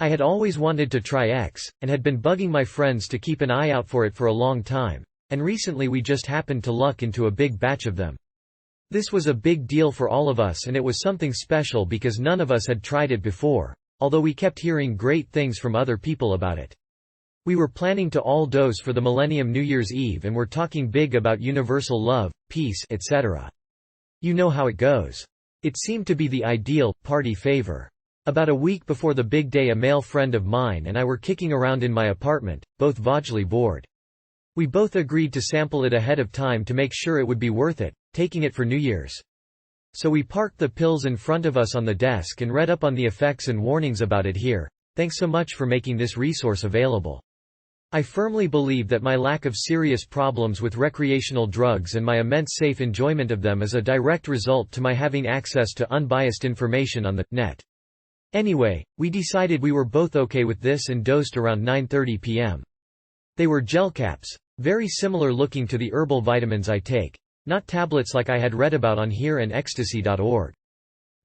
I had always wanted to try X, and had been bugging my friends to keep an eye out for it for a long time, and recently we just happened to luck into a big batch of them. This was a big deal for all of us, and it was something special because none of us had tried it before, although we kept hearing great things from other people about it. We were planning to all dose for the Millennium New Year's Eve and were talking big about universal love, peace, etc. You know how it goes. It seemed to be the ideal, party favor. About a week before the big day, a male friend of mine and I were kicking around in my apartment, both vagely bored. We both agreed to sample it ahead of time to make sure it would be worth it, taking it for New Year's. So we parked the pills in front of us on the desk and read up on the effects and warnings about it here. Thanks so much for making this resource available. I firmly believe that my lack of serious problems with recreational drugs and my immense safe enjoyment of them is a direct result to my having access to unbiased information on the net. Anyway, we decided we were both okay with this and dosed around 9:30 p.m. They were gel caps, very similar looking to the herbal vitamins I take, not tablets like I had read about on here and ecstasy.org.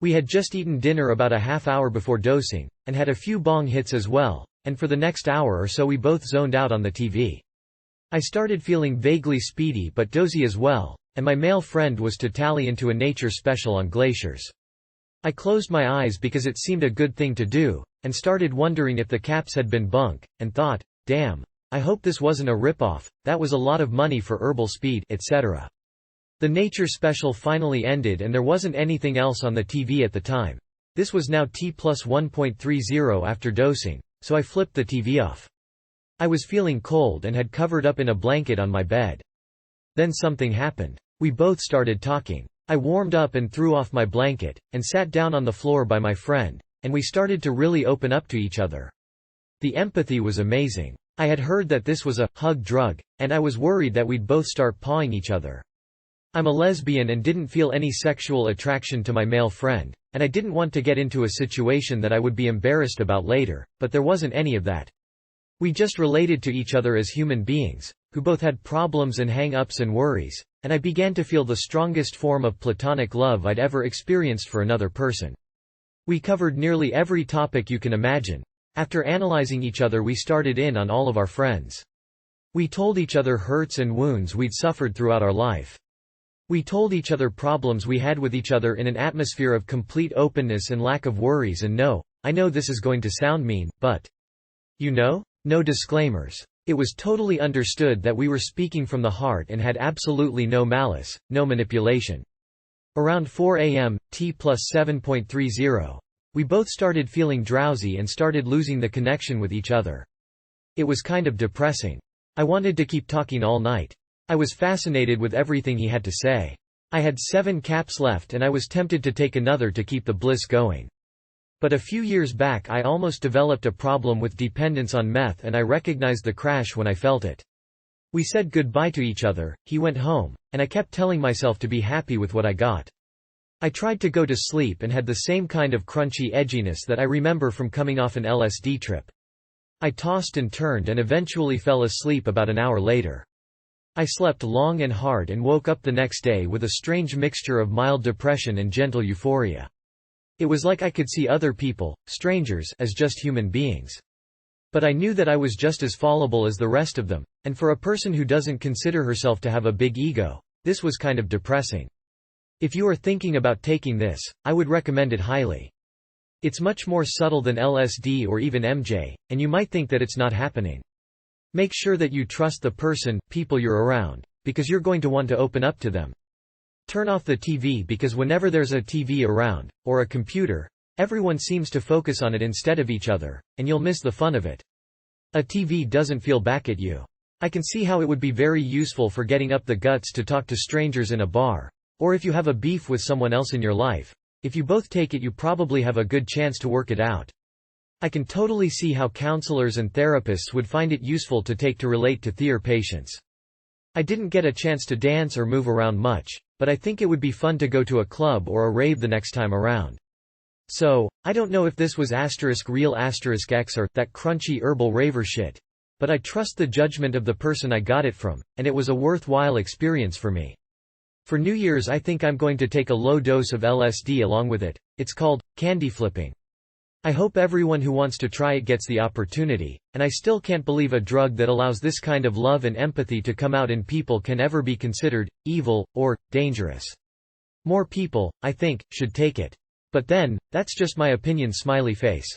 We had just eaten dinner about a half hour before dosing, and had a few bong hits as well, and for the next hour or so we both zoned out on the TV. I started feeling vaguely speedy but dozy as well, and my male friend was to tally into a nature special on glaciers. I closed my eyes because it seemed a good thing to do, and started wondering if the caps had been bunk, and thought, damn, I hope this wasn't a ripoff, that was a lot of money for herbal speed, etc. The nature special finally ended and there wasn't anything else on the TV at the time. This was now T+1.30 after dosing, so I flipped the TV off. I was feeling cold and had covered up in a blanket on my bed. Then something happened. We both started talking. I warmed up and threw off my blanket, and sat down on the floor by my friend, and we started to really open up to each other. The empathy was amazing. I had heard that this was a hug drug, and I was worried that we'd both start pawing each other. I'm a lesbian and didn't feel any sexual attraction to my male friend, and I didn't want to get into a situation that I would be embarrassed about later, but there wasn't any of that. We just related to each other as human beings, who both had problems and hang-ups and worries, and I began to feel the strongest form of platonic love I'd ever experienced for another person. We covered nearly every topic you can imagine. After analyzing each other, we started in on all of our friends. We told each other hurts and wounds we'd suffered throughout our life. We told each other problems we had with each other in an atmosphere of complete openness and lack of worries, and no, I know this is going to sound mean, but no disclaimers. It was totally understood that we were speaking from the heart and had absolutely no malice, no manipulation. Around 4 a.m., T+7.30, we both started feeling drowsy and started losing the connection with each other. It was kind of depressing. I wanted to keep talking all night. I was fascinated with everything he had to say. I had 7 caps left and I was tempted to take another to keep the bliss going. But a few years back I almost developed a problem with dependence on meth, and I recognized the crash when I felt it. We said goodbye to each other, he went home, and I kept telling myself to be happy with what I got. I tried to go to sleep and had the same kind of crunchy edginess that I remember from coming off an LSD trip. I tossed and turned and eventually fell asleep about an hour later. I slept long and hard and woke up the next day with a strange mixture of mild depression and gentle euphoria. It was like I could see other people, strangers, as just human beings. But I knew that I was just as fallible as the rest of them, and for a person who doesn't consider herself to have a big ego, this was kind of depressing. If you are thinking about taking this, I would recommend it highly. It's much more subtle than LSD or even MJ, and you might think that it's not happening. Make sure that you trust the people you're around, because you're going to want to open up to them. Turn off the TV, because whenever there's a TV around, or a computer, everyone seems to focus on it instead of each other, and you'll miss the fun of it. A TV doesn't feel back at you. I can see how it would be very useful for getting up the guts to talk to strangers in a bar, or if you have a beef with someone else in your life. If you both take it, you probably have a good chance to work it out. I can totally see how counselors and therapists would find it useful to take to relate to their patients. I didn't get a chance to dance or move around much, but I think it would be fun to go to a club or a rave the next time around. So, I don't know if this was *real *X or that crunchy herbal raver shit, but I trust the judgment of the person I got it from, and it was a worthwhile experience for me. For New Year's I think I'm going to take a low dose of LSD along with it. It's called candy flipping. I hope everyone who wants to try it gets the opportunity, and I still can't believe a drug that allows this kind of love and empathy to come out in people can ever be considered evil or dangerous. More people, I think, should take it. But then, that's just my opinion. Smiley face.